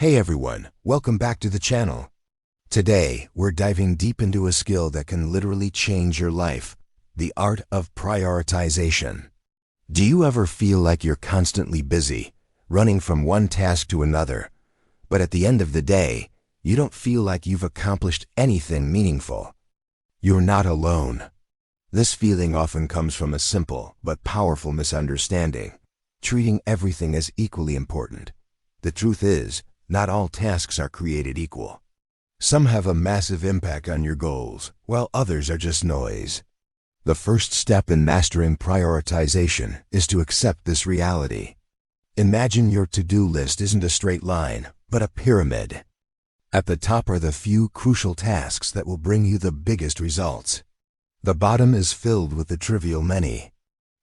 Hey everyone, welcome back to the channel. Today, we're diving deep into a skill that can literally change your life, the art of prioritization. Do you ever feel like you're constantly busy, running from one task to another, but at the end of the day, you don't feel like you've accomplished anything meaningful? You're not alone. This feeling often comes from a simple but powerful misunderstanding, treating everything as equally important. The truth is, not all tasks are created equal. Some have a massive impact on your goals, while others are just noise. The first step in mastering prioritization is to accept this reality. Imagine your to-do list isn't a straight line, but a pyramid. At the top are the few crucial tasks that will bring you the biggest results. The bottom is filled with the trivial many.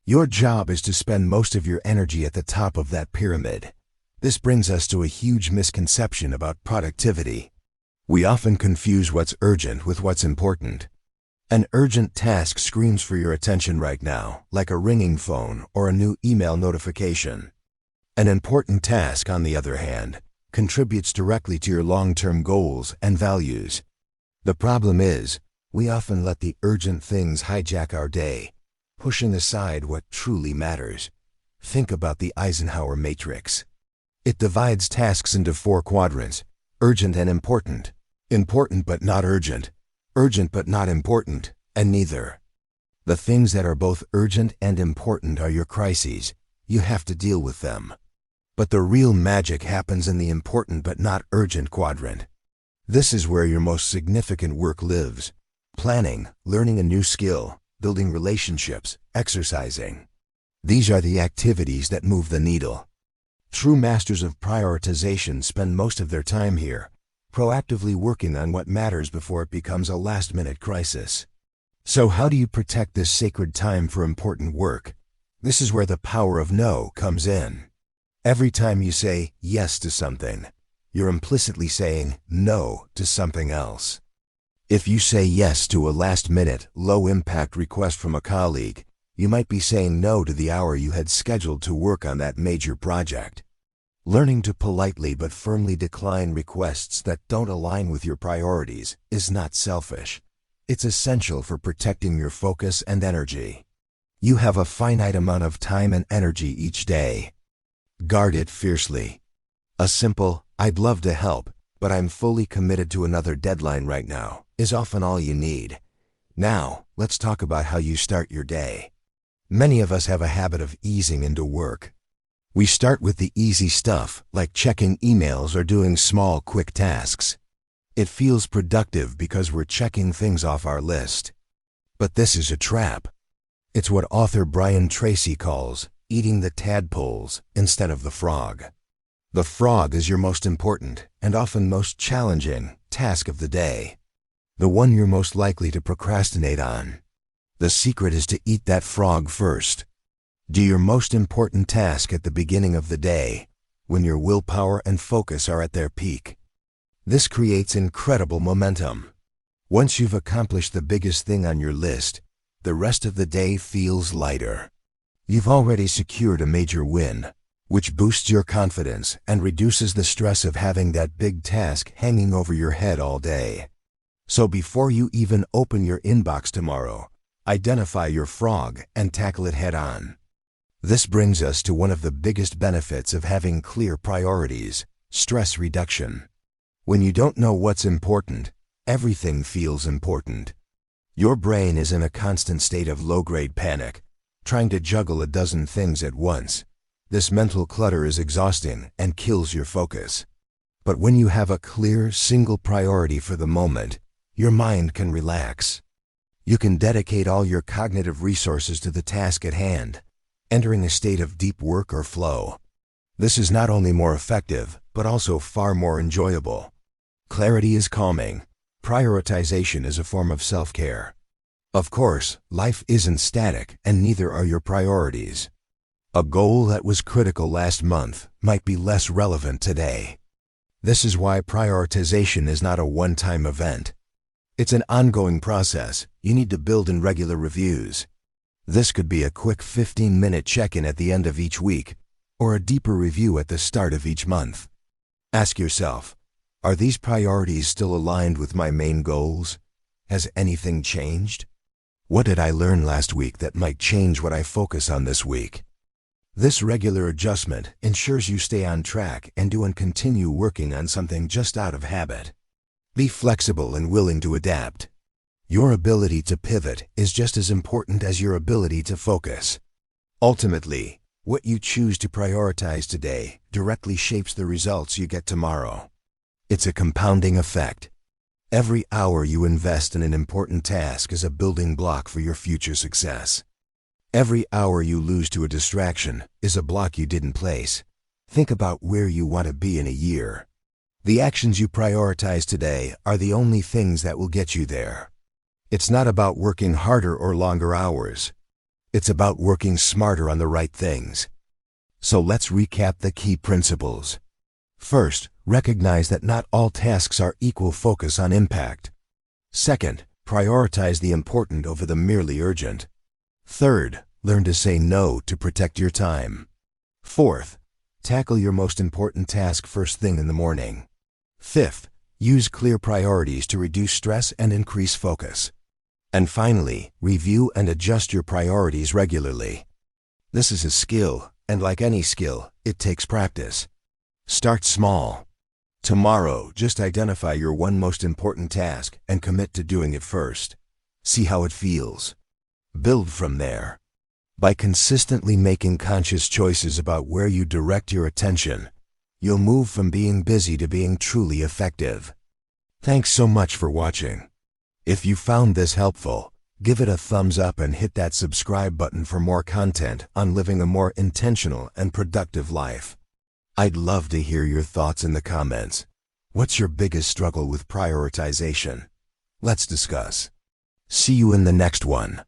Your job is to spend most of your energy at the top of that pyramid. This brings us to a huge misconception about productivity. We often confuse what's urgent with what's important. An urgent task screams for your attention right now, like a ringing phone or a new email notification. An important task, on the other hand, contributes directly to your long-term goals and values. The problem is, we often let the urgent things hijack our day, pushing aside what truly matters. Think about the Eisenhower matrix. It divides tasks into 4 quadrants: urgent and important, important but not urgent, urgent but not important, and neither. The things that are both urgent and important are your crises. You have to deal with them. But the real magic happens in the important but not urgent quadrant. This is where your most significant work lives: planning, learning a new skill, building relationships, exercising. These are the activities that move the needle. True masters of prioritization spend most of their time here, proactively working on what matters before it becomes a last-minute crisis. So how do you protect this sacred time for important work? This is where the power of no comes in. Every time you say yes to something, you're implicitly saying no to something else. If you say yes to a last-minute, low-impact request from a colleague, you might be saying no to the hour you had scheduled to work on that major project. Learning to politely but firmly decline requests that don't align with your priorities is not selfish. It's essential for protecting your focus and energy. You have a finite amount of time and energy each day. Guard it fiercely. A simple, "I'd love to help, but I'm fully committed to another deadline right now," is often all you need. Now, let's talk about how you start your day. Many of us have a habit of easing into work. We start with the easy stuff, like checking emails or doing small, quick tasks. It feels productive because we're checking things off our list. But this is a trap. It's what author Brian Tracy calls eating the tadpoles instead of the frog. The frog is your most important, and often most challenging, task of the day. The one you're most likely to procrastinate on. The secret is to eat that frog first. Do your most important task at the beginning of the day, when your willpower and focus are at their peak. This creates incredible momentum. Once you've accomplished the biggest thing on your list, the rest of the day feels lighter. You've already secured a major win, which boosts your confidence and reduces the stress of having that big task hanging over your head all day. So before you even open your inbox tomorrow, identify your frog and tackle it head-on. This brings us to one of the biggest benefits of having clear priorities: stress reduction. When you don't know what's important, everything feels important. Your brain is in a constant state of low-grade panic, trying to juggle a dozen things at once. This mental clutter is exhausting and kills your focus. But when you have a clear, single priority for the moment, your mind can relax. You can dedicate all your cognitive resources to the task at hand, entering a state of deep work or flow. This is not only more effective, but also far more enjoyable. Clarity is calming. Prioritization is a form of self-care. Of course, life isn't static, and neither are your priorities. A goal that was critical last month might be less relevant today. This is why prioritization is not a one-time event. It's an ongoing process you need to build in regular reviews. This could be a quick 15-minute check-in at the end of each week, or a deeper review at the start of each month. Ask yourself, are these priorities still aligned with my main goals? Has anything changed? What did I learn last week that might change what I focus on this week? This regular adjustment ensures you stay on track and don't continue working on something just out of habit. Be flexible and willing to adapt. Your ability to pivot is just as important as your ability to focus. Ultimately, what you choose to prioritize today directly shapes the results you get tomorrow. It's a compounding effect. Every hour you invest in an important task is a building block for your future success. Every hour you lose to a distraction is a block you didn't place. Think about where you want to be in a year. The actions you prioritize today are the only things that will get you there. It's not about working harder or longer hours. It's about working smarter on the right things. So let's recap the key principles. First, recognize that not all tasks are equal focus on impact. Second, prioritize the important over the merely urgent. Third, learn to say no to protect your time. Fourth, tackle your most important task first thing in the morning. Fifth, use clear priorities to reduce stress and increase focus. And finally, review and adjust your priorities regularly. This is a skill, and like any skill, it takes practice. Start small. Tomorrow, just identify your one most important task and commit to doing it first. See how it feels. Build from there. By consistently making conscious choices about where you direct your attention, you'll move from being busy to being truly effective. Thanks so much for watching. If you found this helpful, give it a thumbs up and hit that subscribe button for more content on living a more intentional and productive life. I'd love to hear your thoughts in the comments. What's your biggest struggle with prioritization? Let's discuss. See you in the next one.